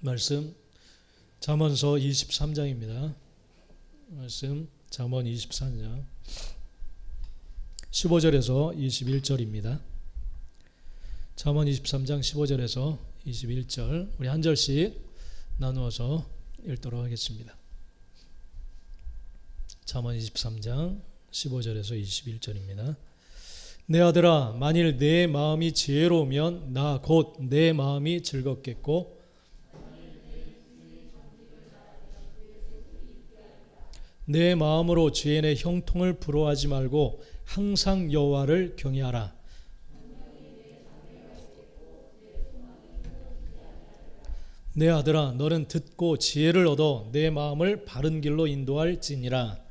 말씀 잠언서 23장입니다. 말씀 잠언 23장 15절에서 21절입니다. 잠언 23장 15절에서 21절 우리 한 절씩 나누어서 읽도록 하겠습니다. 잠언 23장 15절에서 21절입니다. 내 아들아, 만일 내 마음이 지혜로우면 나 곧 내 마음이 즐겁겠고 내 마음으로 죄인의 형통을 부러워하지 말고 항상 여호와를 경외하라. 내 아들아, 너는 듣고 지혜를 얻어 내 마음을 바른 길로 인도할지니라.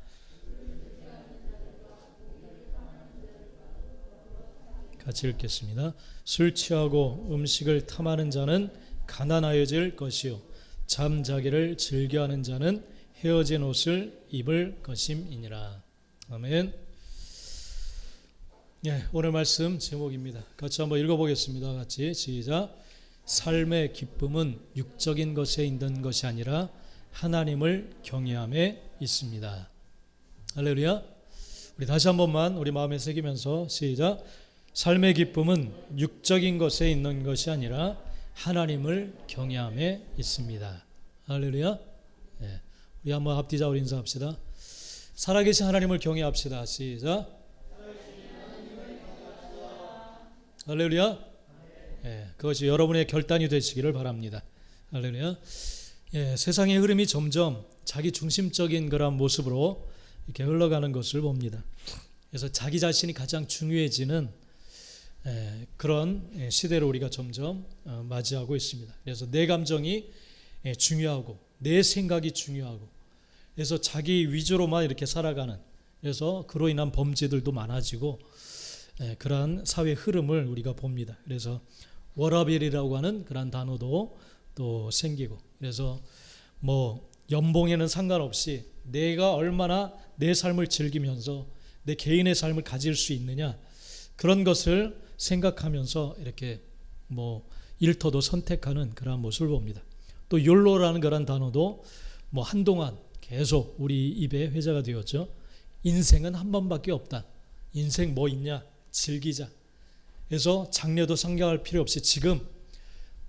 같이 읽겠습니다. 술 취하고 음식을 탐하는 자는 가난하여질 것이요 잠자기를 즐겨하는 자는 헤어진 옷을 입을 것임이니라. 아멘. 오늘 말씀 제목입니다. 같이 한번 읽어보겠습니다. 같이 시작. 삶의 기쁨은 육적인 것에 있는 것이 아니라 하나님을 경외함에 있습니다. 할렐루야. 우리 다시 한 번만 우리 마음에 새기면서 시작. 삶의 기쁨은 육적인 것에 있는 것이 아니라 하나님을 경외함에 있습니다. 할렐루야. 우리 한번 앞뒤자로 인사합시다. 살아계신 하나님을 경외합시다. 시작. 할렐루야. 그것이 여러분의 결단이 되시기를 바랍니다. 할렐루야. 세상의 흐름이 점점 자기 중심적인 그런 모습으로 이렇게 흘러가는 것을 봅니다. 그래서 자기 자신이 가장 중요해지는 그런 시대를 우리가 점점 맞이하고 있습니다. 그래서 내 감정이 중요하고 내 생각이 중요하고 그래서 자기 위주로만 이렇게 살아가는, 그래서 그로 인한 범죄들도 많아지고 그러한 사회 흐름을 우리가 봅니다. 그래서 워라밸이라고 하는 그런 단어도 또 생기고, 그래서 뭐 연봉에는 상관없이 내가 얼마나 내 삶을 즐기면서 내 개인의 삶을 가질 수 있느냐, 그런 것을 생각하면서 이렇게 뭐 일터도 선택하는 그런 모습을 봅니다. 또 욜로라는 그런 단어도 뭐 한동안 계속 우리 입에 회자가 되었죠. 인생은 한 번밖에 없다. 인생 뭐 있냐? 즐기자. 그래서 장래도 상경할 필요 없이 지금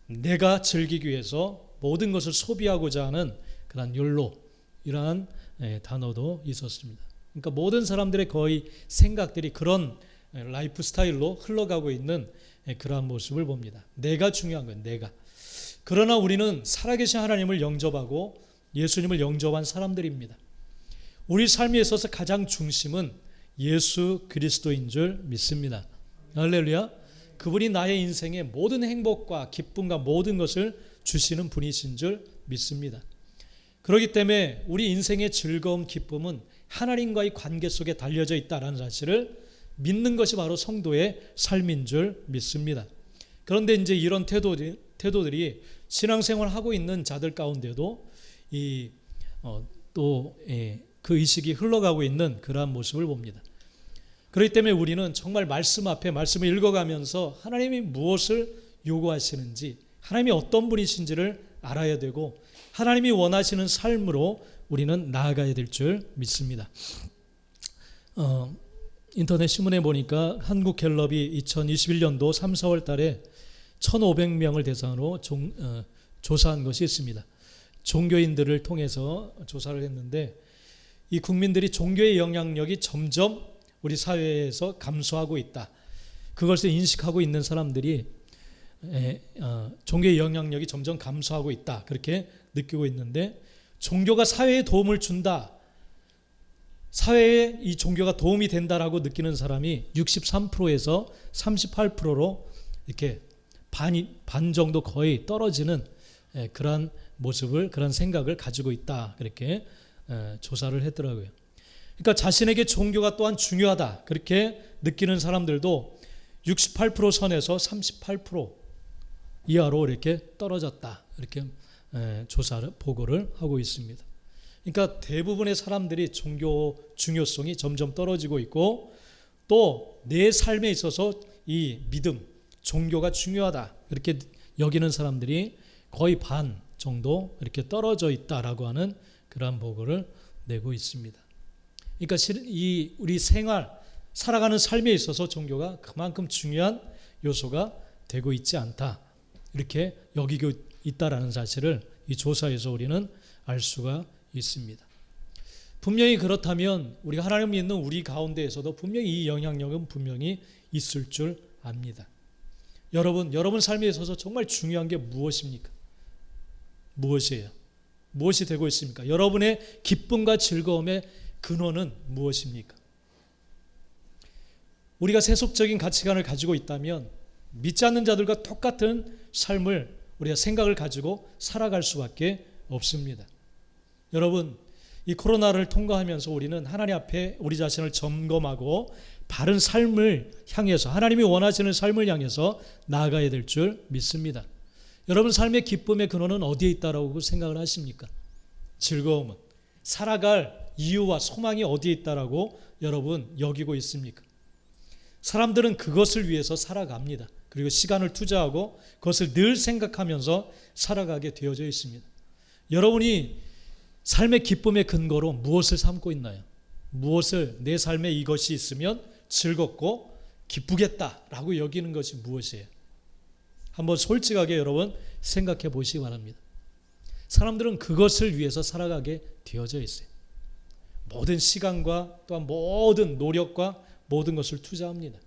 내가 즐기기 위해서 모든 것을 소비하고자 하는 그런 욜로, 이러한 단어도 있었습니다. 그러니까 모든 사람들의 거의 생각들이 그런 라이프 스타일로 흘러가고 있는 그러한 모습을 봅니다. 내가 중요한 거예요. 내가. 그러나 우리는 살아계신 하나님을 영접하고 예수님을 영접한 사람들입니다. 우리 삶에 있어서 가장 중심은 예수 그리스도인 줄 믿습니다. 할렐루야. 그분이 나의 인생의 모든 행복과 기쁨과 모든 것을 주시는 분이신 줄 믿습니다. 그렇기 때문에 우리 인생의 즐거움, 기쁨은 하나님과의 관계 속에 달려져 있다는 사실을 믿는 것이 바로 성도의 삶인 줄 믿습니다. 그런데 이제 이런 태도들이 신앙생활을 하고 있는 자들 가운데도 그 의식이 흘러가고 있는 그러한 모습을 봅니다. 그렇기 때문에 우리는 정말 말씀 앞에 말씀을 읽어가면서 하나님이 무엇을 요구하시는지, 하나님이 어떤 분이신지를 알아야 되고 하나님이 원하시는 삶으로 우리는 나아가야 될 줄 믿습니다. 인터넷 신문에 보니까 한국갤럽이 2021년도 3, 4월 달에 1,500명을 대상으로 조사한 것이 있습니다. 종교인들을 통해서 조사를 했는데 이 국민들이 종교의 영향력이 점점 우리 사회에서 감소하고 있다. 그것을 인식하고 있는 사람들이 종교의 영향력이 점점 감소하고 있다. 그렇게 느끼고 있는데, 종교가 사회에 도움을 준다, 사회에 이 종교가 도움이 된다라고 느끼는 사람이 63%에서 38%로 이렇게 반 정도 거의 떨어지는 그런 모습을, 그런 생각을 가지고 있다. 그렇게 조사를 했더라고요. 그러니까 자신에게 종교가 또한 중요하다 그렇게 느끼는 사람들도 68% 선에서 38% 이하로 이렇게 떨어졌다. 이렇게 조사를, 보고를 하고 있습니다. 그러니까 대부분의 사람들이 종교 중요성이 점점 떨어지고 있고, 또 내 삶에 있어서 이 믿음, 종교가 중요하다 이렇게 여기는 사람들이 거의 반, 정도 이렇게 떨어져 있다라고 하는 그러한 보고를 내고 있습니다. 그러니까 이 우리 생활, 살아가는 삶에 있어서 종교가 그만큼 중요한 요소가 되고 있지 않다, 이렇게 여기고 있다라는 사실을 이 조사에서 우리는 알 수가 있습니다. 분명히 그렇다면 우리가 하나님을 믿는 우리 가운데에서도 분명히 이 영향력은 분명히 있을 줄 압니다. 여러분 삶에 있어서 정말 중요한 게 무엇입니까? 무엇이에요? 무엇이 되고 있습니까? 여러분의 기쁨과 즐거움의 근원은 무엇입니까? 우리가 세속적인 가치관을 가지고 있다면 믿지 않는 자들과 똑같은 삶을 우리가 생각을 가지고 살아갈 수밖에 없습니다. 여러분, 이 코로나를 통과하면서 우리는 하나님 앞에 우리 자신을 점검하고 바른 삶을 향해서, 하나님이 원하시는 삶을 향해서 나아가야 될 줄 믿습니다. 여러분 삶의 기쁨의 근원은 어디에 있다라고 생각을 하십니까? 즐거움은, 살아갈 이유와 소망이 어디에 있다라고 여러분 여기고 있습니까? 사람들은 그것을 위해서 살아갑니다. 그리고 시간을 투자하고 그것을 늘 생각하면서 살아가게 되어져 있습니다. 여러분이 삶의 기쁨의 근거로 무엇을 삼고 있나요? 무엇을, 내 삶에 이것이 있으면 즐겁고 기쁘겠다라고 여기는 것이 무엇이에요? 한번 솔직하게 여러분 생각해 보시기 바랍니다. 사람들은 그것을 위해서 살아가게 되어져 있어요. 모든 시간과 또한 모든 노력과 모든 것을 투자합니다.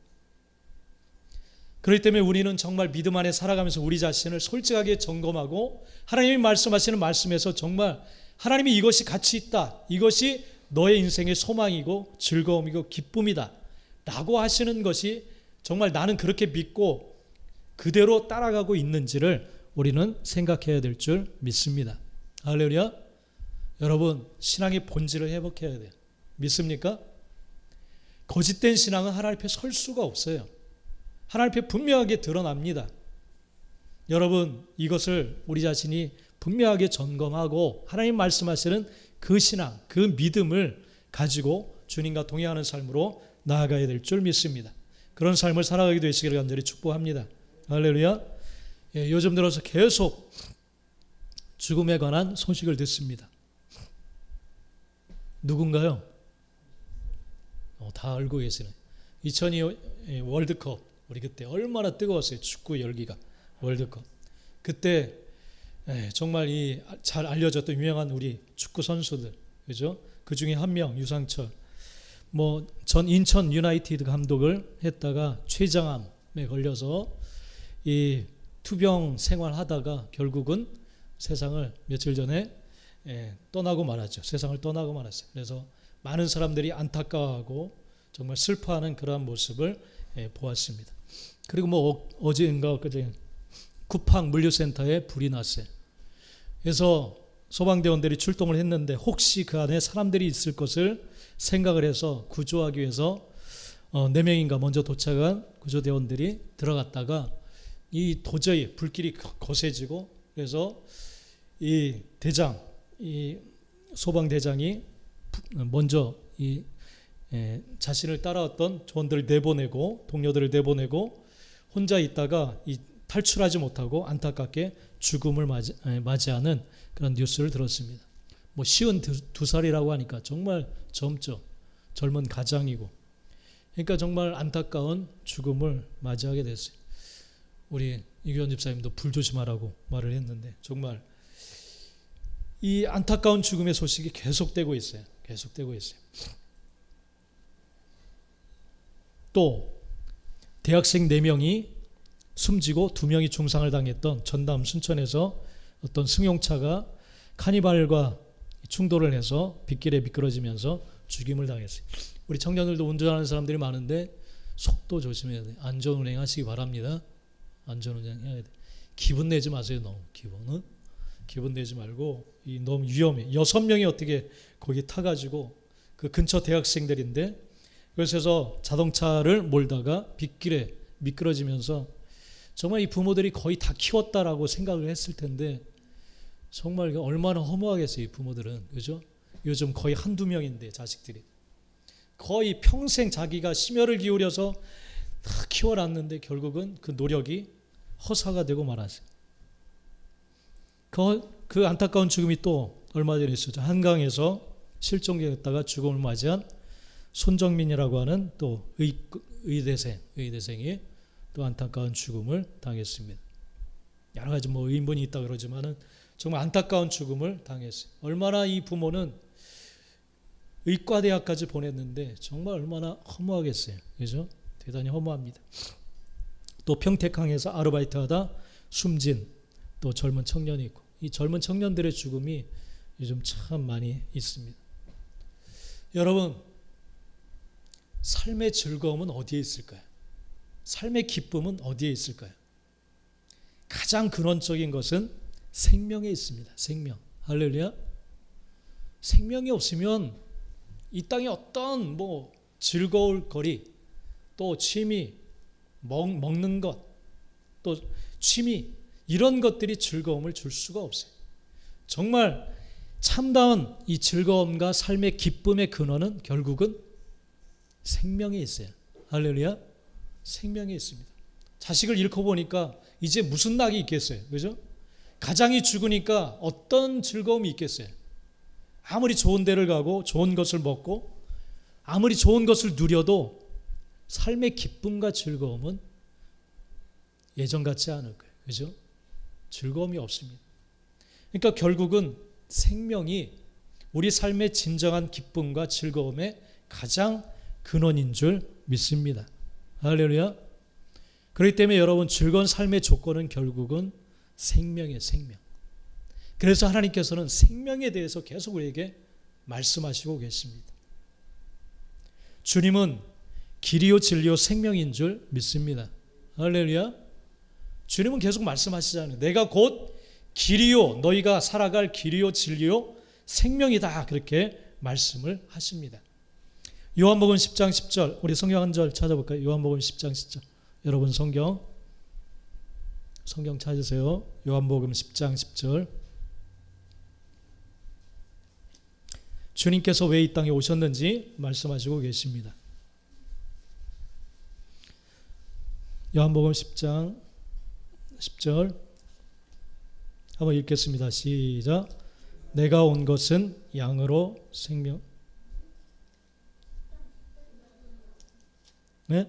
그렇기 때문에 우리는 정말 믿음 안에 살아가면서 우리 자신을 솔직하게 점검하고 하나님이 말씀하시는 말씀에서 정말 하나님이 이것이 가치 있다, 이것이 너의 인생의 소망이고 즐거움이고 기쁨이다 라고 하시는 것이 정말 나는 그렇게 믿고 그대로 따라가고 있는지를 우리는 생각해야 될 줄 믿습니다. 할렐루야. 여러분, 신앙의 본질을 회복해야 돼요. 믿습니까? 거짓된 신앙은 하나님 앞에 설 수가 없어요. 하나님 앞에 분명하게 드러납니다. 여러분, 이것을 우리 자신이 분명하게 점검하고 하나님 말씀하시는 그 신앙, 그 믿음을 가지고 주님과 동행하는 삶으로 나아가야 될 줄 믿습니다. 그런 삶을 살아가게 되시기를 간절히 축복합니다. 할렐루야. 요즘 들어서 계속 죽음에 관한 소식을 듣습니다. 누군가요? 다 알고 계시네. 2002 월드컵, 우리 그때 얼마나 뜨거웠어요. 축구 열기가. 월드컵. 그때 정말 이 잘 알려졌던 유명한 우리 축구 선수들, 그죠? 그 중에 한 명, 유상철. 전 인천 유나이티드 감독을 했다가 췌장암에 걸려서 이 투병 생활하다가 결국은 세상을 며칠 전에 떠나고 말았죠. 세상을 떠나고 말았어요. 그래서 많은 사람들이 안타까워하고 정말 슬퍼하는 그러한 모습을 보았습니다. 그리고 어제인가 그제 쿠팡 물류센터에 불이 났어요. 그래서 소방대원들이 출동을 했는데 혹시 그 안에 사람들이 있을 것을 생각을 해서 구조하기 위해서 4명인가 먼저 도착한 구조대원들이 들어갔다가 이 도저히 불길이 거세지고 그래서 이 소방대장이 먼저 자신을 따라왔던 조원들을 내보내고 동료들을 내보내고 혼자 있다가 탈출하지 못하고 안타깝게 죽음을 맞이하는 그런 뉴스를 들었습니다. 52살이라고 하니까 정말 젊은 가장이고, 그러니까 정말 안타까운 죽음을 맞이하게 됐어요. 우리 이규현 집사님도 불 조심하라고 말을 했는데 정말 이 안타까운 죽음의 소식이 계속되고 있어요. 또 대학생 4명이 숨지고 2명이 중상을 당했던 전남 순천에서 어떤 승용차가 카니발과 충돌을 해서 빗길에 미끄러지면서 죽임을 당했어요. 우리 청년들도 운전하는 사람들이 많은데 속도 조심해야 돼요. 안전운행 하시기 바랍니다. 안전운행 해야 돼요. 기분 내지 마세요. 너무 기분 내지 말고 너무 위험해. 6명이 어떻게 거기 타가지고 그 근처 대학생들인데 그래서 자동차를 몰다가 빗길에 미끄러지면서 정말 이 부모들이 거의 다 키웠다라고 생각을 했을 텐데 정말 얼마나 허무하겠어요. 이 부모들은. 그죠? 요즘 거의 1-2명인데 자식들이 거의 평생 자기가 심혈을 기울여서 다 키워놨는데 결국은 그 노력이 허사가 되고 말았어요. 그 안타까운 죽음이 또 얼마 전에 있었죠. 한강에서 실종되었다가 죽음을 맞이한 손정민이라고 하는 또 의대생이 또 안타까운 죽음을 당했습니다. 여러 가지 뭐 의문이 있다 그러지만은 정말 안타까운 죽음을 당했어요. 얼마나 이 부모는 의과대학까지 보냈는데 정말 얼마나 허무하겠어요. 그죠? 대단히 허무합니다. 또 평택항에서 아르바이트하다 숨진 또 젊은 청년이 있고, 이 젊은 청년들의 죽음이 요즘 참 많이 있습니다. 여러분, 삶의 즐거움은 어디에 있을까요? 삶의 기쁨은 어디에 있을까요? 가장 근원적인 것은 생명에 있습니다. 생명. 할렐루야. 생명이 없으면 이 땅에 어떤 뭐 즐거울 거리, 또 취미, 먹는 것, 또 취미, 이런 것들이 즐거움을 줄 수가 없어요. 정말 참다운 이 즐거움과 삶의 기쁨의 근원은 결국은 생명에 있어요. 할렐루야. 생명에 있습니다. 자식을 잃고 보니까 이제 무슨 낙이 있겠어요. 그죠? 가장이 죽으니까 어떤 즐거움이 있겠어요. 아무리 좋은 데를 가고 좋은 것을 먹고 아무리 좋은 것을 누려도 삶의 기쁨과 즐거움은 예전 같지 않을 거예요. 그죠? 즐거움이 없습니다. 그러니까 결국은 생명이 우리 삶의 진정한 기쁨과 즐거움의 가장 근원인 줄 믿습니다. 할렐루야. 그렇기 때문에 여러분, 즐거운 삶의 조건은 결국은 생명이에요. 생명. 그래서 하나님께서는 생명에 대해서 계속 우리에게 말씀하시고 계십니다. 주님은 길이요 진리요 생명인 줄 믿습니다. 할렐루야. 주님은 계속 말씀하시잖아요. 내가 곧 길이요, 너희가 살아갈 길이요 진리요 생명이다, 그렇게 말씀을 하십니다. 요한복음 10장 10절, 우리 성경 한 절 찾아볼까요? 요한복음 10장 10절. 여러분 성경 찾으세요. 요한복음 10장 10절. 주님께서 왜 이 땅에 오셨는지 말씀하시고 계십니다. 요한복음 10장 10절 한번 읽겠습니다. 시작. 내가 온 것은 양으로 생명. 네?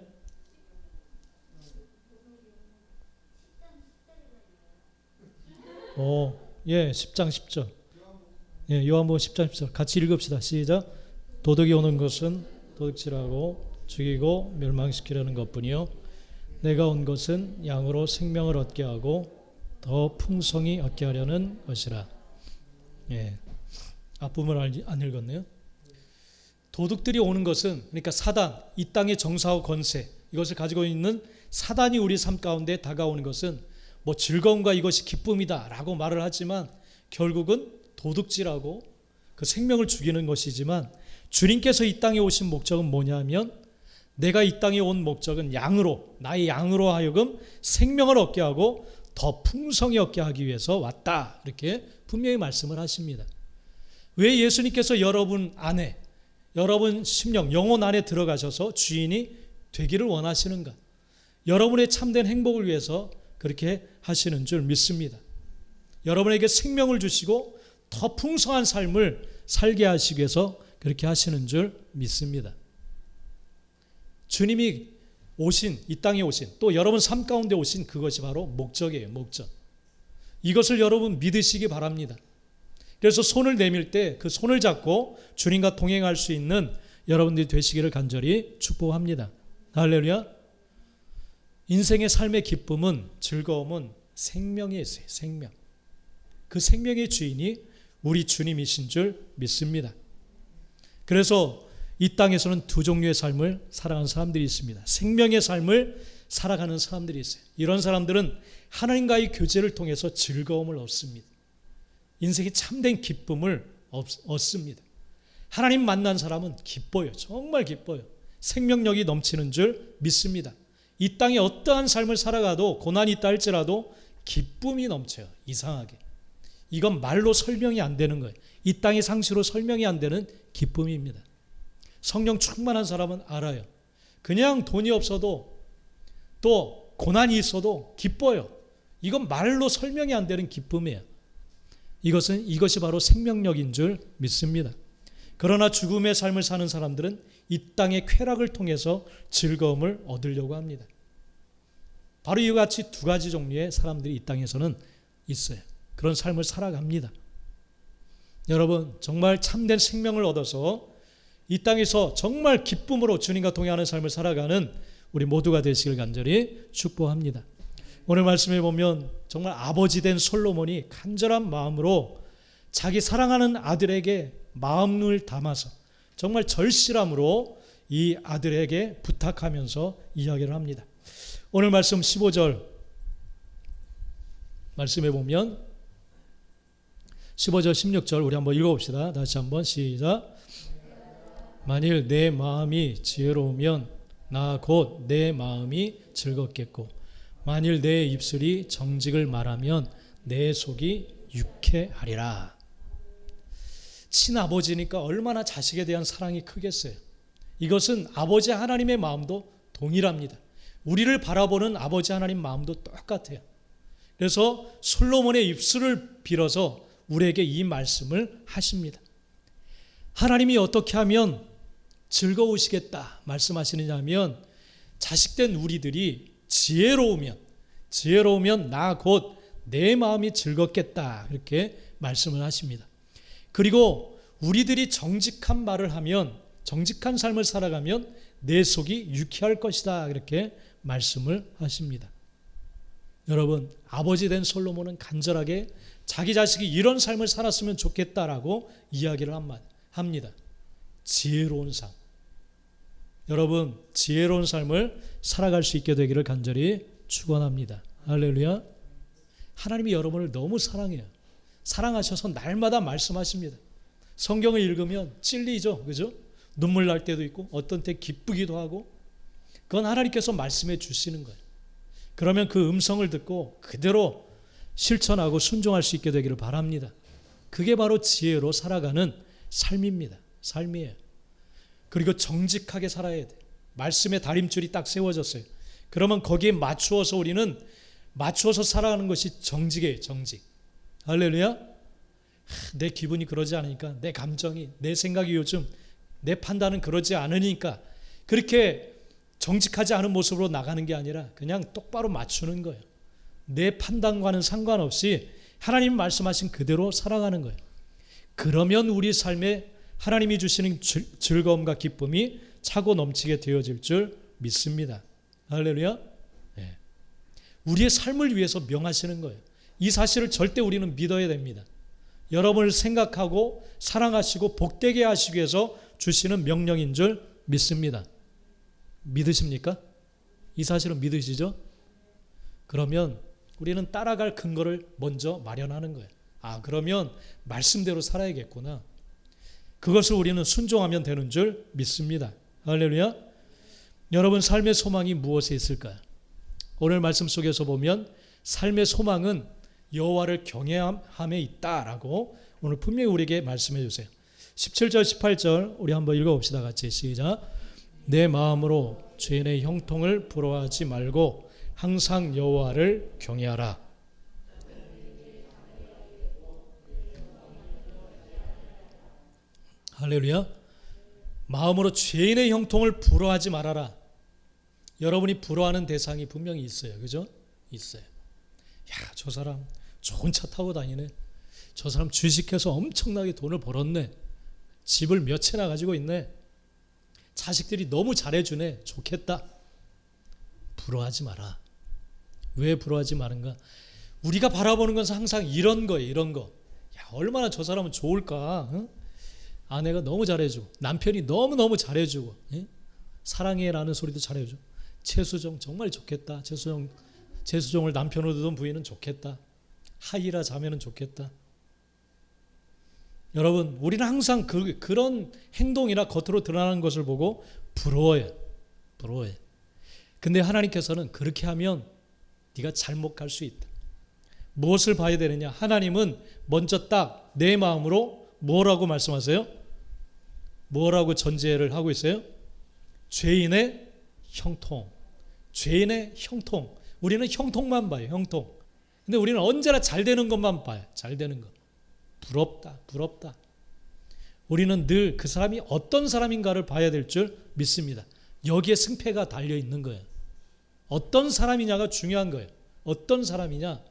예, 10장 10절. 예, 요한복음 10장 10절 같이 읽읍시다. 시작. 도둑이 오는 것은 도둑질하고 죽이고 멸망시키려는 것뿐이요 내가 온 것은 양으로 생명을 얻게 하고 더 풍성히 얻게 하려는 것이라. 예, 앞부분을 안 읽었네요. 도둑들이 오는 것은, 그러니까 사단, 이 땅의 정사와 권세, 이것을 가지고 있는 사단이 우리 삶 가운데 다가오는 것은 뭐 즐거움과 이것이 기쁨이다 라고 말을 하지만 결국은 도둑질하고 그 생명을 죽이는 것이지만, 주님께서 이 땅에 오신 목적은 뭐냐면, 내가 이 땅에 온 목적은 양으로, 나의 양으로 하여금 생명을 얻게 하고 더 풍성히 얻게 하기 위해서 왔다, 이렇게 분명히 말씀을 하십니다. 왜 예수님께서 여러분 안에, 여러분 심령, 영혼 안에 들어가셔서 주인이 되기를 원하시는가? 여러분의 참된 행복을 위해서 그렇게 하시는 줄 믿습니다. 여러분에게 생명을 주시고 더 풍성한 삶을 살게 하시기 위해서 그렇게 하시는 줄 믿습니다. 주님이 오신, 이 땅에 오신, 또 여러분 삶 가운데 오신 그것이 바로 목적이에요. 목적. 이것을 여러분 믿으시기 바랍니다. 그래서 손을 내밀 때 그 손을 잡고 주님과 동행할 수 있는 여러분들이 되시기를 간절히 축복합니다. 할렐루야. 인생의 삶의 기쁨은, 즐거움은 생명에 있어요. 생명. 그 생명의 주인이 우리 주님이신 줄 믿습니다. 그래서 이 땅에서는 두 종류의 삶을 살아가는 사람들이 있습니다. 생명의 삶을 살아가는 사람들이 있어요. 이런 사람들은 하나님과의 교제를 통해서 즐거움을 얻습니다. 인생의 참된 기쁨을 얻습니다. 하나님 만난 사람은 기뻐요. 정말 기뻐요. 생명력이 넘치는 줄 믿습니다. 이 땅에 어떠한 삶을 살아가도 고난이 있다 할지라도 기쁨이 넘쳐요. 이상하게. 이건 말로 설명이 안 되는 거예요. 이 땅의 상식으로 설명이 안 되는 기쁨입니다. 성령 충만한 사람은 알아요. 그냥 돈이 없어도 또 고난이 있어도 기뻐요. 이건 말로 설명이 안 되는 기쁨이에요. 이것이 바로 생명력인 줄 믿습니다. 그러나 죽음의 삶을 사는 사람들은 이 땅의 쾌락을 통해서 즐거움을 얻으려고 합니다. 바로 이와 같이 두 가지 종류의 사람들이 이 땅에서는 있어요. 그런 삶을 살아갑니다. 여러분, 정말 참된 생명을 얻어서 이 땅에서 정말 기쁨으로 주님과 동행하는 삶을 살아가는 우리 모두가 되시길 간절히 축복합니다. 오늘 말씀에 보면 정말 아버지 된 솔로몬이 간절한 마음으로 자기 사랑하는 아들에게 마음을 담아서 정말 절실함으로 이 아들에게 부탁하면서 이야기를 합니다. 오늘 말씀 15절 말씀에 보면 15절 16절 우리 한번 읽어봅시다. 다시 한번 시작. 만일 내 마음이 지혜로우면 나 곧 내 마음이 즐겁겠고 만일 내 입술이 정직을 말하면 내 속이 유쾌하리라. 친아버지니까 얼마나 자식에 대한 사랑이 크겠어요. 이것은 아버지 하나님의 마음도 동일합니다. 우리를 바라보는 아버지 하나님 마음도 똑같아요. 그래서 솔로몬의 입술을 빌어서 우리에게 이 말씀을 하십니다. 하나님이 어떻게 하면 즐거우시겠다 말씀하시느냐 하면 자식된 우리들이 지혜로우면 나 곧 내 마음이 즐겁겠다 이렇게 말씀을 하십니다. 그리고 우리들이 정직한 말을 하면 정직한 삶을 살아가면 내 속이 유쾌할 것이다 이렇게 말씀을 하십니다. 여러분, 아버지 된 솔로몬은 간절하게 자기 자식이 이런 삶을 살았으면 좋겠다라고 이야기를 합니다. 지혜로운 삶. 여러분, 지혜로운 삶을 살아갈 수 있게 되기를 간절히 축원합니다. 할렐루야. 하나님이 여러분을 너무 사랑해요. 사랑하셔서 날마다 말씀하십니다. 성경을 읽으면 찔리죠, 그죠? 눈물 날 때도 있고 어떤 때 기쁘기도 하고 그건 하나님께서 말씀해 주시는 거예요. 그러면 그 음성을 듣고 그대로 실천하고 순종할 수 있게 되기를 바랍니다. 그게 바로 지혜로 살아가는 삶입니다. 삶이에요. 그리고 정직하게 살아야 돼요. 말씀의 다림줄이 딱 세워졌어요. 그러면 거기에 맞추어서 우리는 맞추어서 살아가는 것이 정직이에요. 정직. 할렐루야. 내 기분이 그러지 않으니까, 내 감정이, 내 생각이 요즘, 내 판단은 그러지 않으니까 그렇게 정직하지 않은 모습으로 나가는 게 아니라 그냥 똑바로 맞추는 거예요. 내 판단과는 상관없이 하나님 말씀하신 그대로 살아가는 거예요. 그러면 우리 삶에 하나님이 주시는 즐거움과 기쁨이 차고 넘치게 되어질 줄 믿습니다. 할렐루야. 네. 우리의 삶을 위해서 명하시는 거예요. 이 사실을 절대 우리는 믿어야 됩니다. 여러분을 생각하고 사랑하시고 복되게 하시기 위해서 주시는 명령인 줄 믿습니다. 믿으십니까? 이 사실은 믿으시죠? 그러면 우리는 따라갈 근거를 먼저 마련하는 거예요. 그러면 말씀대로 살아야겠구나. 그것을 우리는 순종하면 되는 줄 믿습니다. 할렐루야. 여러분, 삶의 소망이 무엇에 있을까요? 오늘 말씀 속에서 보면 삶의 소망은 여호와를 경외함에 있다라고 오늘 분명히 우리에게 말씀해 주세요. 17절 18절 우리 한번 읽어봅시다. 같이 시작. 내 마음으로 죄인의 형통을 부러워하지 말고 항상 여호와를 경외하라. 할렐루야. 마음으로 죄인의 형통을 부러워하지 말아라. 여러분이 부러워하는 대상이 분명히 있어요. 그죠? 있어요. 야, 저 사람 좋은 차 타고 다니네. 저 사람 주식해서 엄청나게 돈을 벌었네. 집을 몇 채나 가지고 있네. 자식들이 너무 잘해주네. 좋겠다. 부러워하지 마라. 왜 부러워하지 마는가? 우리가 바라보는 것은 항상 이런 거예요. 이런 거. 야, 얼마나 저 사람은 좋을까? 응? 아내가 너무 잘해주고 남편이 너무너무 잘해주고 사랑해라는 소리도 잘해주고 최수종 정말 좋겠다. 최수종을 남편으로 두던 부인은 좋겠다. 하이라 자매는 좋겠다. 여러분, 우리는 항상 그런 행동이나 겉으로 드러나는 것을 보고 부러워요. 근데 하나님께서는 그렇게 하면 네가 잘못 갈 수 있다. 무엇을 봐야 되느냐? 하나님은 먼저 딱 내 마음으로 뭐라고 말씀하세요? 뭐라고 전제를 하고 있어요? 죄인의 형통. 죄인의 형통. 우리는 형통만 봐요. 형통. 근데 우리는 언제나 잘 되는 것만 봐요. 잘 되는 것. 부럽다, 부럽다. 우리는 늘 그 사람이 어떤 사람인가를 봐야 될 줄 믿습니다. 여기에 승패가 달려 있는 거예요. 어떤 사람이냐가 중요한 거예요. 어떤 사람이냐.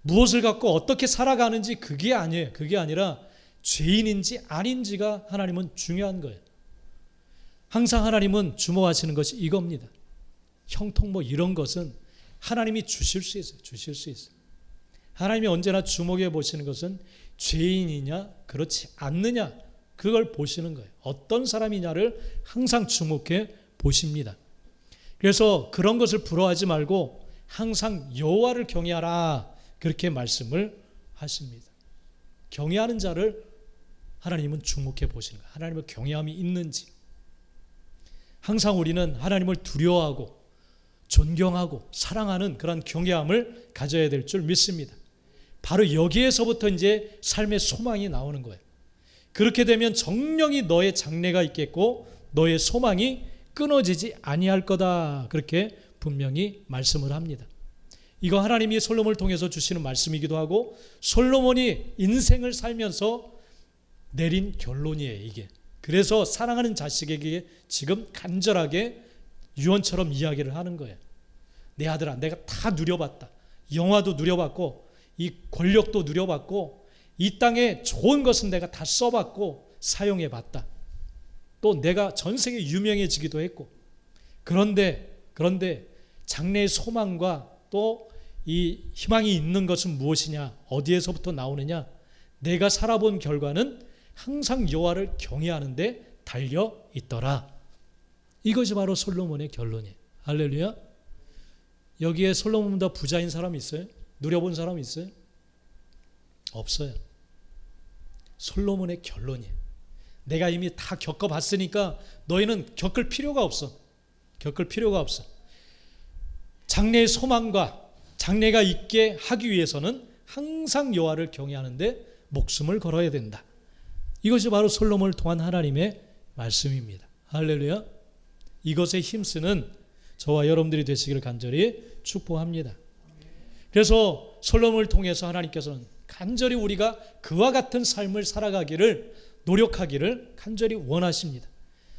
무엇을 갖고 어떻게 살아가는지 그게 아니에요. 그게 아니라 죄인인지 아닌지가 하나님은 중요한 거예요. 항상 하나님은 주목하시는 것이 이겁니다. 형통 뭐 이런 것은 하나님이 주실 수 있어요. 주실 수 있어요. 하나님이 언제나 주목해 보시는 것은 죄인이냐 그렇지 않느냐 그걸 보시는 거예요. 어떤 사람이냐를 항상 주목해 보십니다. 그래서 그런 것을 부러워하지 말고 항상 여호와를 경외하라 그렇게 말씀을 하십니다. 경외하는 자를 하나님은 주목해 보시는 거예요. 하나님의 경외함이 있는지. 항상 우리는 하나님을 두려워하고 존경하고 사랑하는 그런 경외함을 가져야 될 줄 믿습니다. 바로 여기에서부터 이제 삶의 소망이 나오는 거예요. 그렇게 되면 정령이 너의 장래가 있겠고 너의 소망이 끊어지지 아니할 거다. 그렇게 분명히 말씀을 합니다. 이거 하나님이 솔로몬을 통해서 주시는 말씀이기도 하고 솔로몬이 인생을 살면서 내린 결론이에요. 이게. 그래서 사랑하는 자식에게 지금 간절하게 유언처럼 이야기를 하는 거예요. 내 아들아, 내가 다 누려봤다. 영화도 누려봤고 이 권력도 누려봤고 이 땅에 좋은 것은 내가 다 써봤고 사용해봤다. 또 내가 전 세계에 유명해지기도 했고 그런데 장래의 소망과 또 이 희망이 있는 것은 무엇이냐? 어디에서부터 나오느냐? 내가 살아본 결과는 항상 여호와를 경외하는 데 달려 있더라. 이것이 바로 솔로몬의 결론이에요. 할렐루야. 여기에 솔로몬보다 부자인 사람 있어요? 누려본 사람 있어요? 없어요. 솔로몬의 결론이에요. 내가 이미 다 겪어봤으니까 너희는 겪을 필요가 없어. 겪을 필요가 없어. 장래의 소망과 장래가 있게 하기 위해서는 항상 여호와를 경외하는데 목숨을 걸어야 된다. 이것이 바로 솔로몬을 통한 하나님의 말씀입니다. 할렐루야. 이것에 힘쓰는 저와 여러분들이 되시기를 간절히 축복합니다. 그래서 솔로몬을 통해서 하나님께서는 간절히 우리가 그와 같은 삶을 살아가기를 노력하기를 간절히 원하십니다.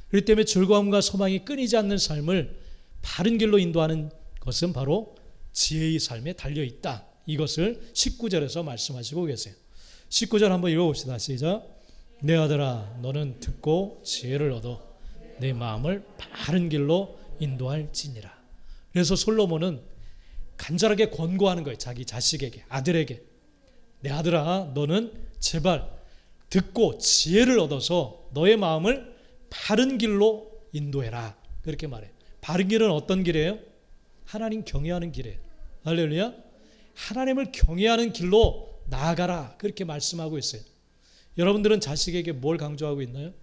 그렇기 때문에 즐거움과 소망이 끊이지 않는 삶을 바른 길로 인도하는 것은 바로 지혜의 삶에 달려있다. 이것을 19절에서 말씀하시고 계세요. 19절 한번 읽어봅시다. 시작. 내 아들아 너는 듣고 지혜를 얻어 내 마음을 바른 길로 인도할지니라. 그래서 솔로몬은 간절하게 권고하는 거예요. 자기 자식에게, 아들에게. 내 아들아 너는 제발 듣고 지혜를 얻어서 너의 마음을 바른 길로 인도해라. 그렇게 말해요. 바른 길은 어떤 길이에요? 하나님 경외하는 길이에요. 할렐루야. 하나님을 경외하는 길로 나아가라. 그렇게 말씀하고 있어요. 여러분들은 자식에게 뭘 강조하고 있나요?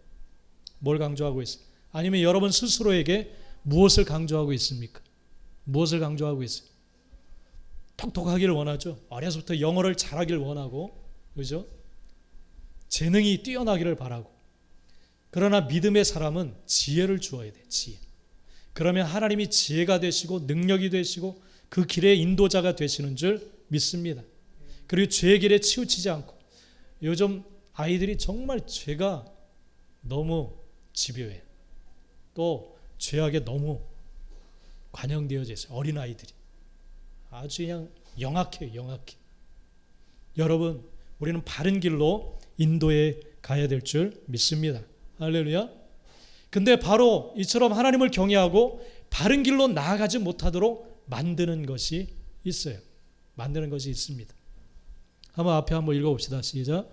뭘 강조하고 있어요? 아니면 여러분 스스로에게 무엇을 강조하고 있습니까? 무엇을 강조하고 있어요? 똑똑하기를 원하죠. 어려서부터 영어를 잘하기를 원하고, 그죠? 재능이 뛰어나기를 바라고. 그러나 믿음의 사람은 지혜를 주어야 돼. 지혜. 그러면 하나님이 지혜가 되시고 능력이 되시고 그 길의 인도자가 되시는 줄 믿습니다. 그리고 죄의 길에 치우치지 않고. 요즘 아이들이 정말 죄가 너무 집요해요. 또 죄악에 너무 관영되어져 있어요. 어린아이들이. 아주 그냥 영악해요. 영악해. 여러분, 우리는 바른 길로 인도해 가야 될 줄 믿습니다. 할렐루야. 근데 바로 이처럼 하나님을 경외하고 바른 길로 나아가지 못하도록 만드는 것이 있어요. 만드는 것이 있습니다. 한번 앞에 한번 읽어봅시다. 시작.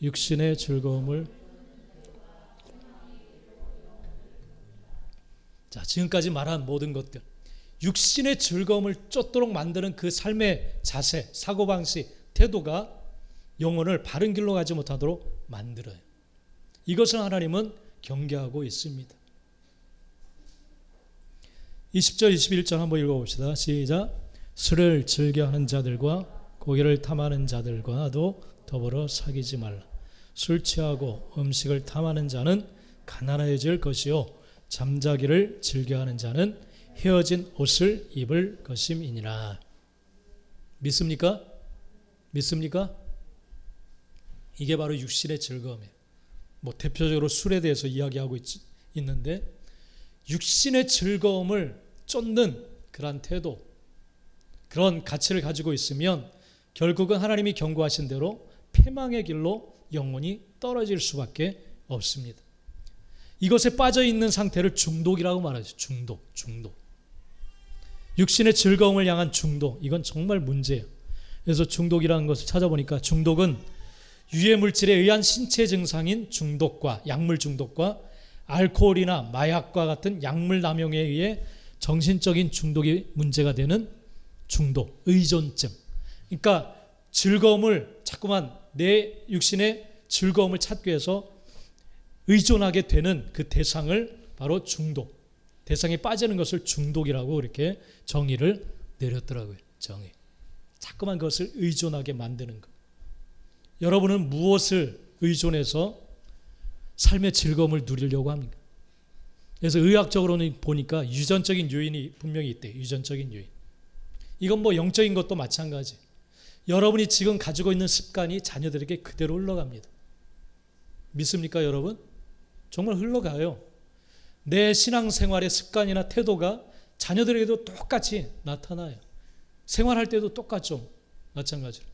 육신의 즐거움을. 자, 지금까지 말한 모든 것들, 육신의 즐거움을 쫓도록 만드는 그 삶의 자세, 사고방식, 태도가 영혼을 바른 길로 가지 못하도록 만들어요. 이것을 하나님은 경계하고 있습니다. 20절 21절 한번 읽어봅시다. 시작. 술을 즐겨하는 자들과 고기를 탐하는 자들과도 더불어 사귀지 말라. 술 취하고 음식을 탐하는 자는 가난해질 것이요 잠자기를 즐겨하는 자는 헤어진 옷을 입을 것임이니라. 믿습니까? 믿습니까? 이게 바로 육신의 즐거움이에요. 뭐 대표적으로 술에 대해서 이야기하고 있는데 육신의 즐거움을 쫓는 그런 태도, 그런 가치를 가지고 있으면 결국은 하나님이 경고하신 대로 패망의 길로 영혼이 떨어질 수밖에 없습니다. 이것에 빠져 있는 상태를 중독이라고 말하죠. 중독. 육신의 즐거움을 향한 중독, 이건 정말 문제예요. 그래서 중독이라는 것을 찾아보니까 중독은 유해 물질에 의한 신체 증상인 중독과 약물 중독과 알코올이나 마약과 같은 약물 남용에 의해 정신적인 중독이 문제가 되는 중독, 의존증. 그러니까 즐거움을 자꾸만 내 육신의 즐거움을 찾기 위해서 의존하게 되는 그 대상을 바로 중독, 대상에 빠지는 것을 중독이라고 이렇게 정의를 내렸더라고요. 정의. 자꾸만 그것을 의존하게 만드는 것. 여러분은 무엇을 의존해서 삶의 즐거움을 누리려고 합니까? 그래서 의학적으로는 보니까 유전적인 요인이 분명히 있대요. 유전적인 요인. 이건 뭐 영적인 것도 마찬가지. 여러분이 지금 가지고 있는 습관이 자녀들에게 그대로 흘러갑니다. 믿습니까, 여러분? 정말 흘러가요. 내 신앙생활의 습관이나 태도가 자녀들에게도 똑같이 나타나요. 생활할 때도 똑같죠. 마찬가지로.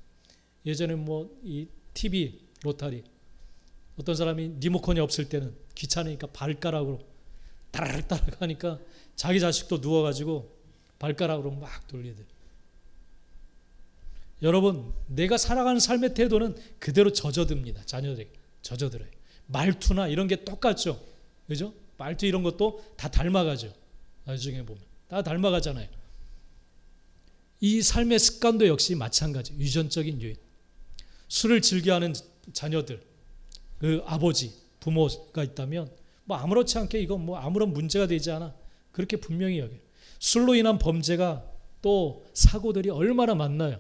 예전에 뭐 이 TV, 로타리, 어떤 사람이 리모컨이 없을 때는 귀찮으니까 발가락으로 따라락 하니까 자기 자식도 누워가지고 발가락으로 막 돌리대. 여러분, 내가 살아가는 삶의 태도는 그대로 젖어듭니다. 자녀들에게 젖어들어요. 말투나 이런 게 똑같죠. 그죠? 말투 이런 것도 다 닮아가죠. 나중에 보면 다 닮아가잖아요. 이 삶의 습관도 역시 마찬가지. 유전적인 요인. 술을 즐겨하는 자녀들, 그 아버지, 부모가 있다면 뭐 아무렇지 않게 이건 뭐 아무런 문제가 되지 않아. 그렇게 분명히 여겨요. 술로 인한 범죄가 또 사고들이 얼마나 많나요?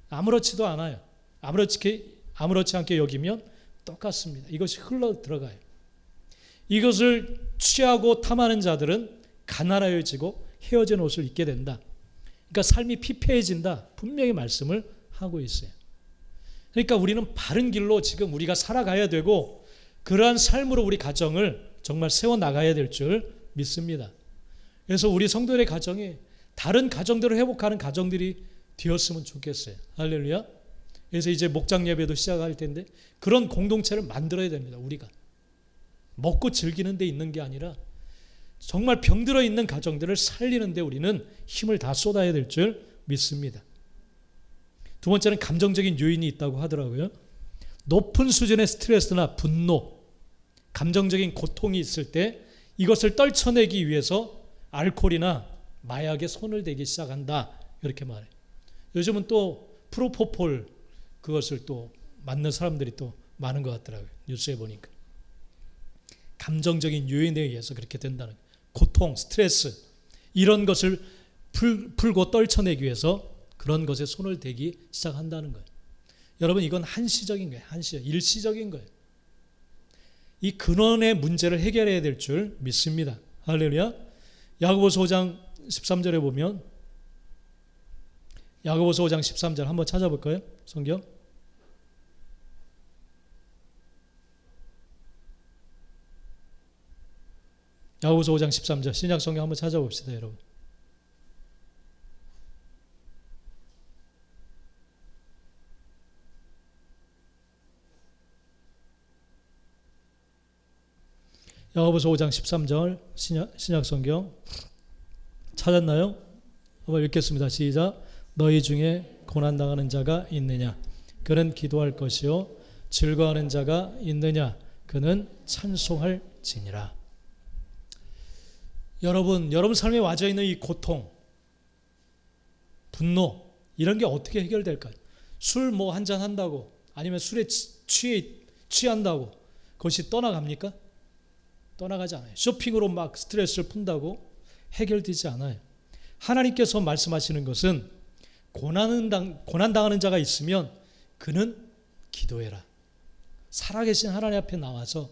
아무렇지도 않아요. 아무렇지 않게 여기면 똑같습니다. 이것이 흘러 들어가요. 이것을 취하고 탐하는 자들은 가난해지고 헤어진 옷을 입게 된다. 그러니까 삶이 피폐해진다. 분명히 말씀을 하고 있어요. 그러니까 우리는 바른 길로 지금 우리가 살아가야 되고 그러한 삶으로 우리 가정을 정말 세워나가야 될 줄 믿습니다. 그래서 우리 성도들의 가정이 다른 가정대로 회복하는 가정들이 되었으면 좋겠어요. 할렐루야. 그래서 이제 목장 예배도 시작할 텐데 그런 공동체를 만들어야 됩니다. 우리가 먹고 즐기는 데 있는 게 아니라 정말 병들어 있는 가정들을 살리는 데 우리는 힘을 다 쏟아야 될 줄 믿습니다. 두 번째는 감정적인 요인이 있다고 하더라고요. 높은 수준의 스트레스나 분노, 감정적인 고통이 있을 때 이것을 떨쳐내기 위해서 알코올이나 마약에 손을 대기 시작한다. 이렇게 말해요. 요즘은 또 프로포폴 그것을 또 맞는 사람들이 또 많은 것 같더라고요. 뉴스에 보니까. 감정적인 요인에 의해서 그렇게 된다는 거예요. 고통, 스트레스 이런 것을 풀고 떨쳐내기 위해서 그런 것에 손을 대기 시작한다는 거예요. 여러분 이건 한시적인 거예요. 일시적인 거예요. 이 근원의 문제를 해결해야 될 줄 믿습니다. 할렐루야. 야고보서 5장 13절에 보면 야고보서 5장 13절 한번 찾아볼까요? 성경. 야고보서 5장 13절 신약 성경 한번 찾아봅시다, 여러분. 야고보서 5장 13절 신약 성경 찾았나요? 한번 읽겠습니다. 시작. 너희 중에 고난당하는 자가 있느냐? 그는 기도할 것이요 즐거워하는 자가 있느냐? 그는 찬송할지니라. 여러분 삶에 와져 있는 이 고통, 분노 이런 게 어떻게 해결될까요? 술 뭐 한잔 한다고 아니면 술에 취한다고 그것이 떠나갑니까? 떠나가지 않아요. 쇼핑으로 막 스트레스를 푼다고 해결되지 않아요. 하나님께서 말씀하시는 것은 고난당하는 자가 있으면 그는 기도해라. 살아계신 하나님 앞에 나와서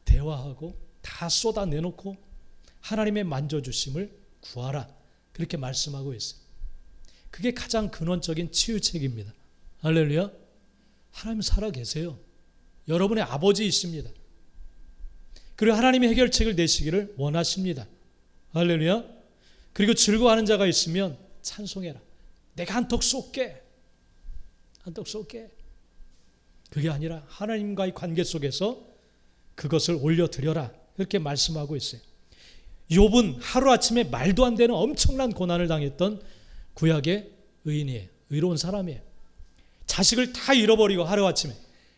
대화하고 다 쏟아내놓고 하나님의 만져주심을 구하라. 그렇게 말씀하고 있어요. 그게 가장 근원적인 치유책입니다. 할렐루야. 하나님 살아계세요. 여러분의 아버지이십니다. 그리고 하나님이 해결책을 내시기를 원하십니다. 할렐루야. 그리고 즐거워하는 자가 있으면 찬송해라. 내가 한턱 쏠게. 한턱 쏠게. 그게 아니라 하나님과의 관계 속에서 그것을 올려드려라. 그렇게 말씀하고 있어요. 욥은 하루아침에 말도 안 되는 엄청난 고난을 당했던 구약의 의인이에요. 의로운 사람이에요. 자식을 다 잃어버리고 하루아침에,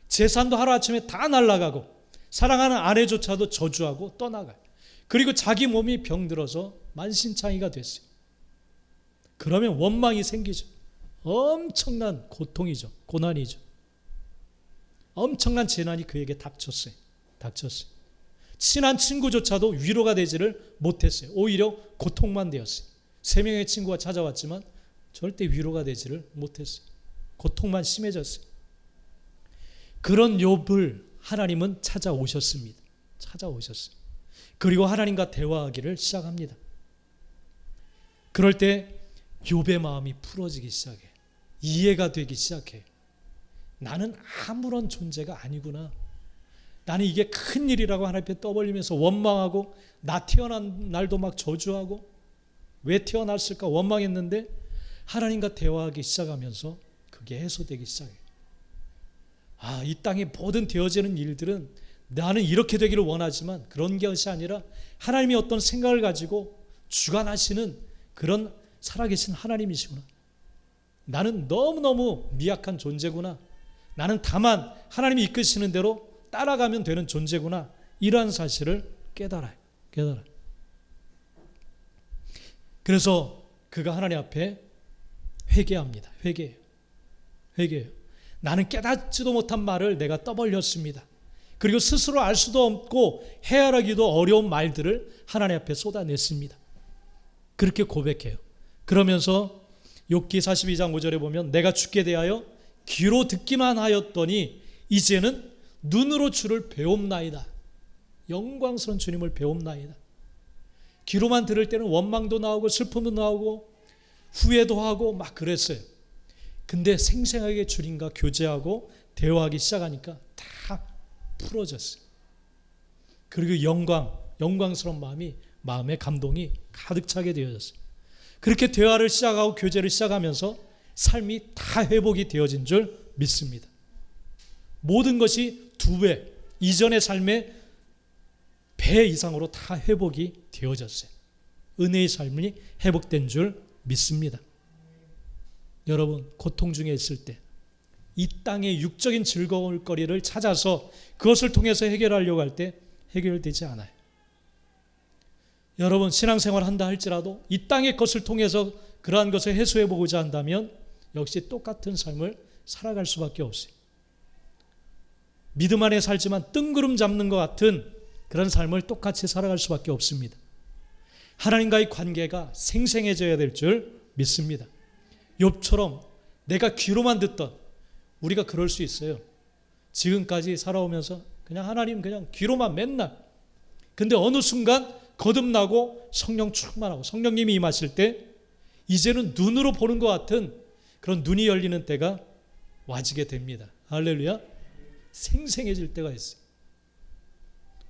재산도 하루아침에 다 날아가고, 사랑하는 아내조차도 저주하고 떠나가요. 그리고 자기 몸이 병들어서 만신창이가 됐어요. 그러면 원망이 생기죠. 엄청난 고통이죠. 고난이죠. 엄청난 재난이 그에게 닥쳤어요. 친한 친구조차도 위로가 되지를 못했어요. 오히려 고통만 되었어요. 3명의 친구가 찾아왔지만 절대 위로가 되지를 못했어요. 고통만 심해졌어요. 그런 욥을 하나님은 찾아오셨습니다. 그리고 하나님과 대화하기를 시작합니다. 그럴 때 욥의 마음이 풀어지기 시작해요. 이해가 되기 시작해요. 나는 아무런 존재가 아니구나. 나는 이게 큰 일이라고 하나님 앞에 떠벌리면서 원망하고, 나 태어난 날도 막 저주하고, 왜 태어났을까 원망했는데 하나님과 대화하기 시작하면서 그게 해소되기 시작해요. 이 땅에 모든 되어지는 일들은 나는 이렇게 되기를 원하지만 그런 것이 아니라 하나님이 어떤 생각을 가지고 주관하시는 그런 살아계신 하나님이시구나. 나는 너무너무 미약한 존재구나. 나는 다만 하나님이 이끄시는 대로 따라가면 되는 존재구나. 이러한 사실을 깨달아요. 그래서 그가 하나님 앞에 회개합니다. 회개해요. 나는 깨닫지도 못한 말을 내가 떠벌렸습니다. 그리고 스스로 알 수도 없고 헤아리기도 어려운 말들을 하나님 앞에 쏟아냈습니다. 그렇게 고백해요. 그러면서 욥기 42장 5절에 보면 내가 주께 대하여 귀로 듣기만 하였더니 이제는 눈으로 주를 배움나이다. 영광스러운 주님을 배움나이다. 귀로만 들을 때는 원망도 나오고 슬픔도 나오고 후회도 하고 막 그랬어요. 근데 생생하게 주님과 교제하고 대화하기 시작하니까 다 풀어졌어요. 그리고 영광스러운 마음의 감동이 가득 차게 되어졌어요. 그렇게 대화를 시작하고 교제를 시작하면서 삶이 다 회복이 되어진 줄 믿습니다. 모든 것이 2배, 이전의 삶의 배 이상으로 다 회복이 되어졌어요. 은혜의 삶이 회복된 줄 믿습니다. 여러분, 고통 중에 있을 때 이 땅의 육적인 즐거울 거리를 찾아서 그것을 통해서 해결하려고 할 때 해결되지 않아요. 여러분, 신앙생활 한다 할지라도 이 땅의 것을 통해서 그러한 것을 해소해 보고자 한다면 역시 똑같은 삶을 살아갈 수밖에 없어요. 믿음 안에 살지만 뜬구름 잡는 것 같은 그런 삶을 똑같이 살아갈 수밖에 없습니다. 하나님과의 관계가 생생해져야 될 줄 믿습니다. 욥처럼 내가 귀로만 듣던, 우리가 그럴 수 있어요. 지금까지 살아오면서 그냥 하나님 그냥 귀로만 맨날, 근데 어느 순간 거듭나고 성령 충만하고 성령님이 임하실 때 이제는 눈으로 보는 것 같은 그런 눈이 열리는 때가 와지게 됩니다. 할렐루야. 생생해질 때가 있어요.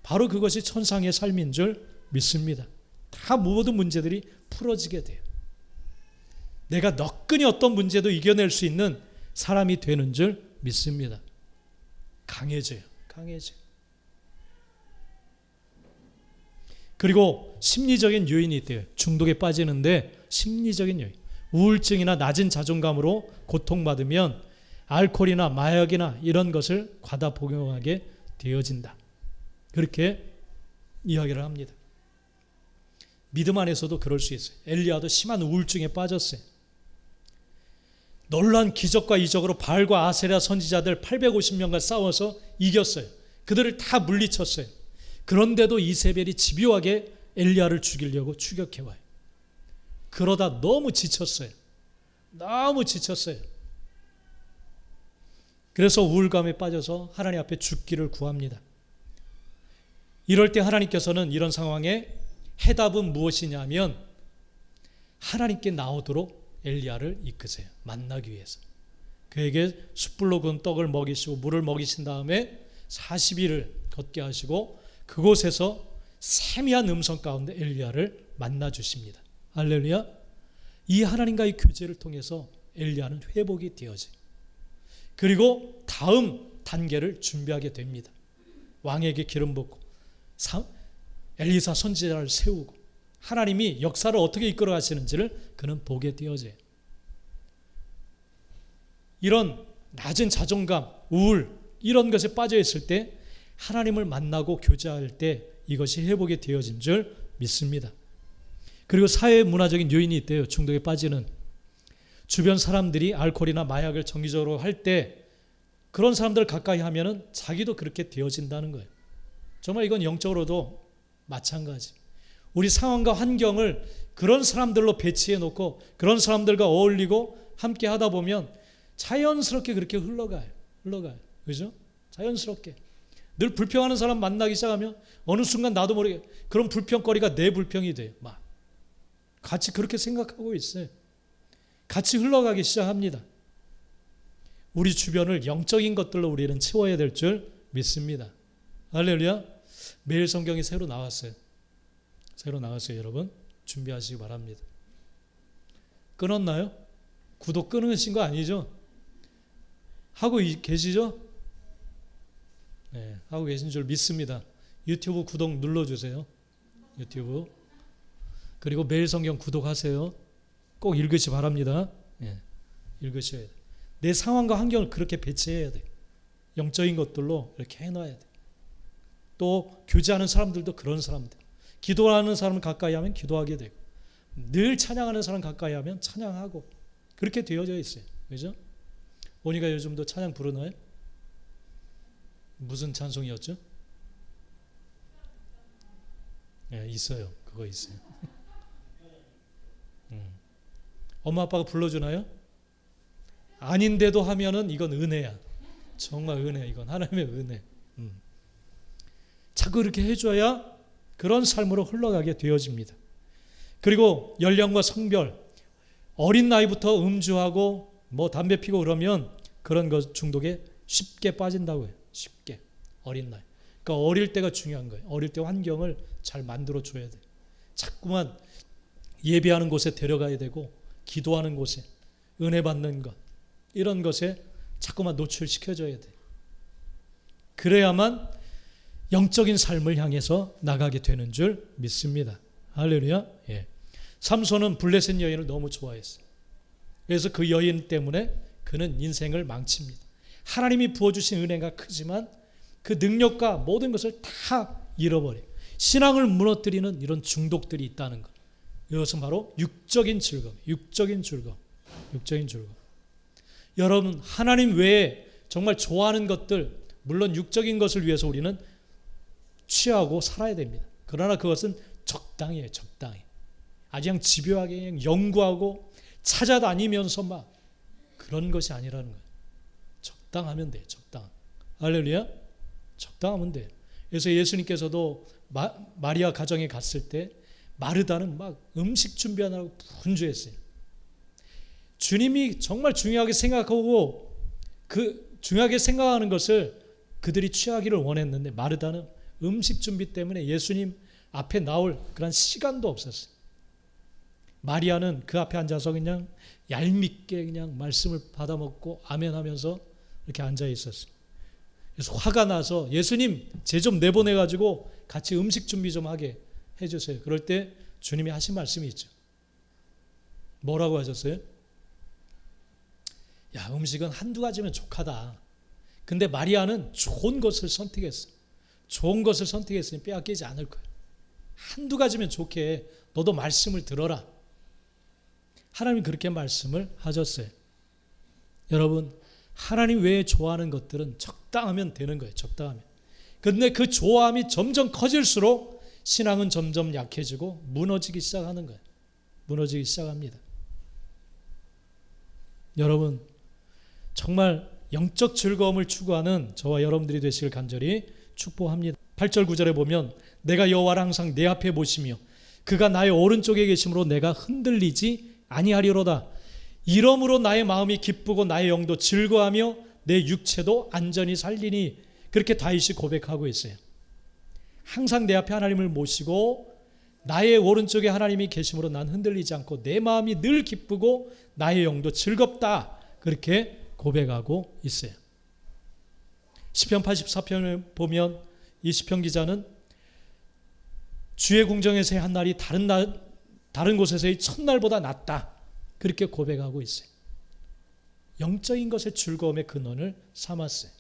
바로 그것이 천상의 삶인 줄 믿습니다. 다 모든 문제들이 풀어지게 돼요. 내가 너끈히 어떤 문제도 이겨낼 수 있는 사람이 되는 줄 믿습니다. 강해져요. 그리고 심리적인 요인이 있대요. 중독에 빠지는데 심리적인 요인, 우울증이나 낮은 자존감으로 고통받으면 알코올이나 마약이나 이런 것을 과다 복용하게 되어진다. 그렇게 이야기를 합니다. 믿음 안에서도 그럴 수 있어요. 엘리야도 심한 우울증에 빠졌어요. 놀라운 기적과 이적으로 바알과 아세라 선지자들 850명과 싸워서 이겼어요. 그들을 다 물리쳤어요. 그런데도 이세벨이 집요하게 엘리야를 죽이려고 추격해와요. 그러다 너무 지쳤어요. 그래서 우울감에 빠져서 하나님 앞에 죽기를 구합니다. 이럴 때 하나님께서는 이런 상황에 해답은 무엇이냐면 하나님께 나오도록 엘리야를 이끄세요. 만나기 위해서. 그에게 숯불로 구운 떡을 먹이시고 물을 먹이신 다음에 40일을 걷게 하시고 그곳에서 세미한 음성 가운데 엘리야를 만나 주십니다. 할렐루야. 이 하나님과의 교제를 통해서 엘리야는 회복이 되어져요. 그리고 다음 단계를 준비하게 됩니다. 왕에게 기름 붓고 엘리사 선지자를 세우고 하나님이 역사를 어떻게 이끌어 가시는지를 그는 보게 되어져요. 이런 낮은 자존감, 우울 이런 것에 빠져 있을 때 하나님을 만나고 교제할 때 이것이 회복이 되어진 줄 믿습니다. 그리고 사회 문화적인 요인이 있대요. 중독에 빠지는 주변 사람들이 알코올이나 마약을 정기적으로 할 때 그런 사람들을 가까이 하면은 자기도 그렇게 되어진다는 거예요. 정말 이건 영적으로도 마찬가지. 우리 상황과 환경을 그런 사람들로 배치해 놓고 그런 사람들과 어울리고 함께 하다 보면 자연스럽게 그렇게 흘러가요. 그죠? 자연스럽게. 늘 불평하는 사람 만나기 시작하면 어느 순간 나도 모르게 그런 불평거리가 내 불평이 돼요. 막 같이 그렇게 생각하고 있어요. 같이 흘러가기 시작합니다. 우리 주변을 영적인 것들로 우리는 채워야 될 줄 믿습니다. 할렐루야. 매일 성경이 새로 나왔어요. 여러분. 준비하시기 바랍니다. 끊었나요? 구독 끊으신 거 아니죠? 하고 계시죠? 네, 하고 계신 줄 믿습니다. 유튜브 구독 눌러주세요. 유튜브. 그리고 매일 성경 구독하세요. 꼭 읽으시 바랍니다. 네, 읽으셔야 돼요. 내 상황과 환경을 그렇게 배치해야 돼요. 영적인 것들로 이렇게 해놔야 돼요. 또 교제하는 사람들도 그런 사람들. 기도하는 사람을 가까이 하면 기도하게 되고 늘 찬양하는 사람 가까이 하면 찬양하고 그렇게 되어져 있어요. 그죠? 오니가 요즘도 찬양 부르나요? 무슨 찬송이었죠? 네, 있어요. 그거 있어요. 엄마 아빠가 불러주나요? 아닌데도 하면은 이건 은혜야. 정말 은혜. 이건 하나님의 은혜. 자꾸 이렇게 해줘야 그런 삶으로 흘러가게 되어집니다. 그리고 연령과 성별, 어린 나이부터 음주하고 뭐 담배 피고 그러면 그런 것 중독에 쉽게 빠진다고요. 쉽게. 어린 나이. 그러니까 어릴 때가 중요한 거예요. 어릴 때 환경을 잘 만들어 줘야 돼요. 자꾸만 예배하는 곳에 데려가야 되고 기도하는 곳에 은혜 받는 것 이런 것에 자꾸만 노출시켜줘야 돼요. 그래야만 영적인 삶을 향해서 나가게 되는 줄 믿습니다. 할렐루야. 예. 삼손은 블레셋 여인을 너무 좋아했어요. 그래서 그 여인 때문에 그는 인생을 망칩니다. 하나님이 부어주신 은혜가 크지만 그 능력과 모든 것을 다 잃어버려요. 신앙을 무너뜨리는 이런 중독들이 있다는 것. 이것은 바로 육적인 즐거움. 여러분 하나님 외에 정말 좋아하는 것들 물론 육적인 것을 위해서 우리는 취하고 살아야 됩니다. 그러나 그것은 적당해요. 적당히. 아주 그냥 집요하게 그냥 연구하고 찾아다니면서 막 그런 것이 아니라는 거예요. 적당하면 돼요. 적당. 할렐루야. 적당하면 돼요. 그래서 예수님께서도 마리아 가정에 갔을 때 마르다는 막 음식 준비하느라고 분주했어요. 주님이 정말 중요하게 생각하고 그 중요하게 생각하는 것을 그들이 취하기를 원했는데 마르다는 음식 준비 때문에 예수님 앞에 나올 그런 시간도 없었어요. 마리아는 그 앞에 앉아서 그냥 얄밉게 그냥 말씀을 받아먹고 아멘하면서 이렇게 앉아 있었어요. 그래서 화가 나서 예수님 쟤 좀 내보내가지고 같이 음식 준비 좀 하게 해주세요. 그럴 때 주님이 하신 말씀이 있죠. 뭐라고 하셨어요? 야, 음식은 한두 가지면 족하다. 근데 마리아는 좋은 것을 선택했어. 좋은 것을 선택했으니 빼앗기지 않을 거야. 한두 가지면 좋게 너도 말씀을 들어라. 하나님이 그렇게 말씀을 하셨어요. 여러분 하나님 외에 좋아하는 것들은 적당하면 되는 거예요. 적당하면. 그런데 그 좋아함이 점점 커질수록 신앙은 점점 약해지고 무너지기 시작하는 거예요. 무너지기 시작합니다. 여러분 정말 영적 즐거움을 추구하는 저와 여러분들이 되시길 간절히 축복합니다. 8절 9절에 보면 내가 여호와를 항상 내 앞에 모시며 그가 나의 오른쪽에 계심으로 내가 흔들리지 아니하리로다. 이러므로 나의 마음이 기쁘고 나의 영도 즐거하며 내 육체도 안전히 살리니 그렇게 다윗이 고백하고 있어요. 항상 내 앞에 하나님을 모시고 나의 오른쪽에 하나님이 계심으로 난 흔들리지 않고 내 마음이 늘 기쁘고 나의 영도 즐겁다. 그렇게 고백하고 있어요. 시편 84편을 보면 이 시편 기자는 주의 궁정에서의 한 날이 다른 곳에서의 첫날보다 낫다. 그렇게 고백하고 있어요. 영적인 것의 즐거움의 근원을 삼았어요.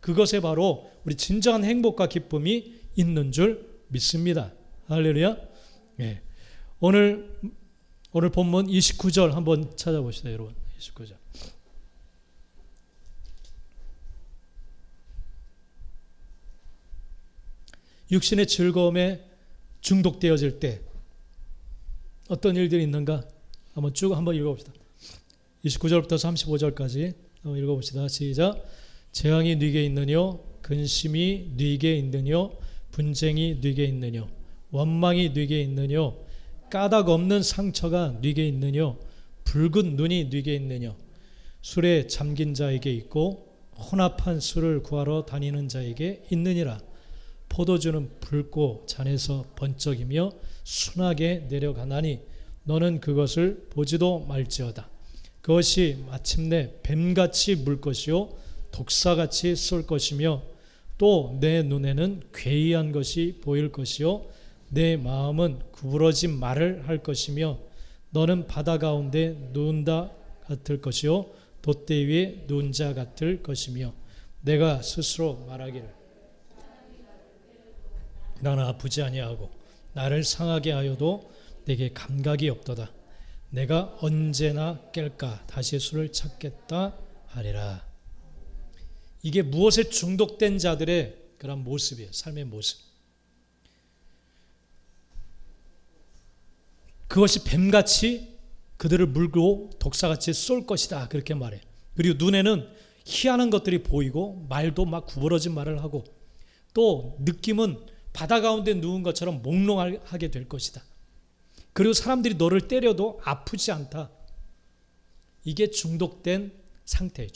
그것에 바로 우리 진정한 행복과 기쁨이 있는 줄 믿습니다. 할렐루야. 네. 오늘 본문 29절 한번 찾아보시다 여러분. 29절. 육신의 즐거움에 중독되어질 때 어떤 일들이 있는가? 한번 읽어봅시다. 29절부터 35절까지 한번 읽어봅시다. 시작. 재앙이 네게 있느뇨? 근심이 네게 있느뇨? 분쟁이 네게 있느뇨? 원망이 네게 있느뇨? 까닭 없는 상처가 네게 있느뇨? 붉은 눈이 네게 있느뇨? 술에 잠긴 자에게 있고 혼합한 술을 구하러 다니는 자에게 있느니라. 포도주는 붉고 잔에서 번쩍이며 순하게 내려가나니 너는 그것을 보지도 말지어다. 그것이 마침내 뱀같이 물 것이요 독사같이 쏠 것이며 또 내 눈에는 괴이한 것이 보일 것이요 내 마음은 구부러진 말을 할 것이며 너는 바다 가운데 누운다 같을 것이요 돛대 위에 누운 자 같을 것이며 내가 스스로 말하기를 나는 아프지 아니하고 나를 상하게 하여도 내게 감각이 없도다. 내가 언제나 깰까 다시 술을 찾겠다 하리라. 이게 무엇에 중독된 자들의 그런 모습이에요. 삶의 모습. 그것이 뱀같이 그들을 물고 독사같이 쏠 것이다. 그렇게 말해요. 그리고 눈에는 희한한 것들이 보이고 말도 막 구부러진 말을 하고 또 느낌은 바다 가운데 누운 것처럼 몽롱하게 될 것이다. 그리고 사람들이 너를 때려도 아프지 않다. 이게 중독된 상태.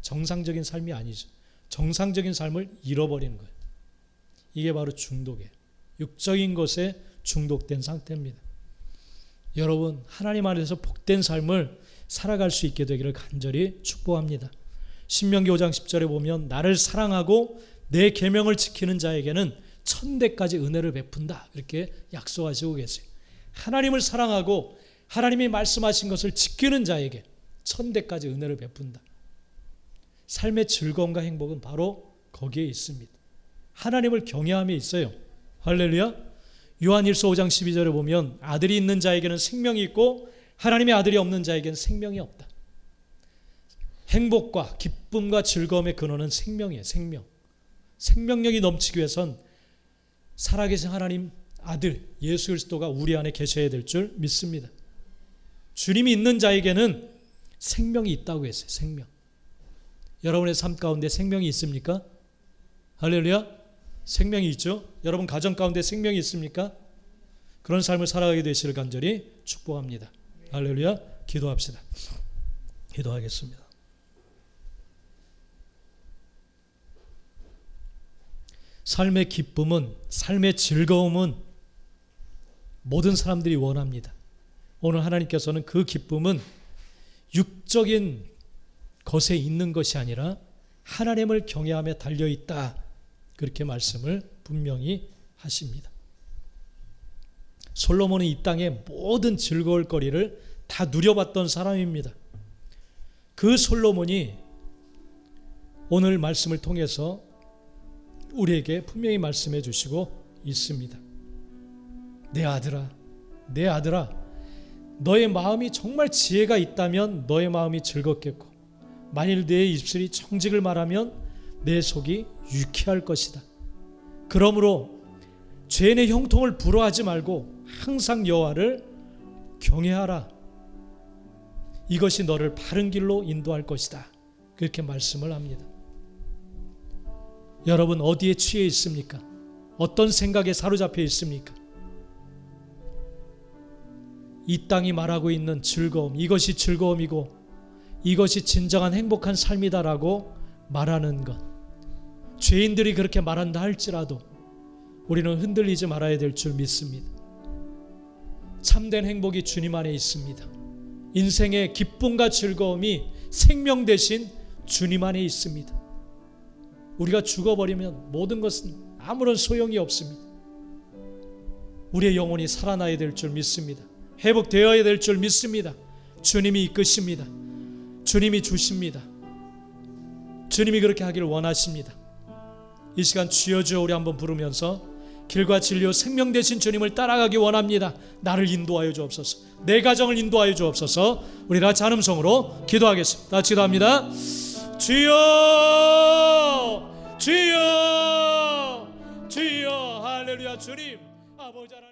정상적인 삶이 아니죠. 정상적인 삶을 잃어버리는 거예요. 이게 바로 중독이에요. 육적인 것에 중독된 상태입니다. 여러분, 하나님 안에서 복된 삶을 살아갈 수 있게 되기를 간절히 축복합니다. 신명기 5장 10절에 보면 나를 사랑하고 내 계명을 지키는 자에게는 천대까지 은혜를 베푼다. 이렇게 약속하시고 계세요. 하나님을 사랑하고 하나님이 말씀하신 것을 지키는 자에게 천대까지 은혜를 베푼다. 삶의 즐거움과 행복은 바로 거기에 있습니다. 하나님을 경외함에 있어요. 할렐루야. 요한일서 5장 12절에 보면 아들이 있는 자에게는 생명이 있고 하나님의 아들이 없는 자에게는 생명이 없다. 행복과 기쁨과 즐거움의 근원은 생명이에요. 생명력이 넘치기 위해선 살아계신 하나님 아들 예수 그리스도가 우리 안에 계셔야 될 줄 믿습니다. 주님이 있는 자에게는 생명이 있다고 했어요. 생명. 여러분의 삶 가운데 생명이 있습니까? 할렐루야. 생명이 있죠. 여러분 가정 가운데 생명이 있습니까? 그런 삶을 살아가게 되시를 간절히 축복합니다. 할렐루야. 기도합시다. 기도하겠습니다. 삶의 기쁨은, 삶의 즐거움은 모든 사람들이 원합니다. 오늘 하나님께서는 그 기쁨은 육적인 것에 있는 것이 아니라 하나님을 경외함에 달려있다. 그렇게 말씀을 분명히 하십니다. 솔로몬은 이 땅의 모든 즐거울 거리를 다 누려봤던 사람입니다. 그 솔로몬이 오늘 말씀을 통해서 우리에게 분명히 말씀해 주시고 있습니다. 내 아들아, 너의 마음이 정말 지혜가 있다면 너의 마음이 즐겁겠고 만일 내 입술이 정직을 말하면 내 속이 유쾌할 것이다. 그러므로 죄인의 형통을 부러워하지 말고 항상 여호와를 경외하라. 이것이 너를 바른 길로 인도할 것이다. 그렇게 말씀을 합니다. 여러분 어디에 취해 있습니까? 어떤 생각에 사로잡혀 있습니까? 이 땅이 말하고 있는 즐거움, 이것이 즐거움이고 이것이 진정한 행복한 삶이다라고 말하는 것, 죄인들이 그렇게 말한다 할지라도 우리는 흔들리지 말아야 될 줄 믿습니다. 참된 행복이 주님 안에 있습니다. 인생의 기쁨과 즐거움이 생명 대신 주님 안에 있습니다. 우리가 죽어버리면 모든 것은 아무런 소용이 없습니다. 우리의 영혼이 살아나야 될 줄 믿습니다. 회복되어야 될 줄 믿습니다. 주님이 이끄십니다. 주님이 주십니다. 주님이 그렇게 하기를 원하십니다. 이 시간 주여 주여 우리 한번 부르면서 길과 진리요 생명 되신 주님을 따라가기 원합니다. 나를 인도하여 주옵소서. 내 가정을 인도하여 주옵소서. 우리 다 찬음성으로 기도하겠습니다. 다 기도합니다. 주여 주여 주여 할렐루야. 주님 아버지 하나님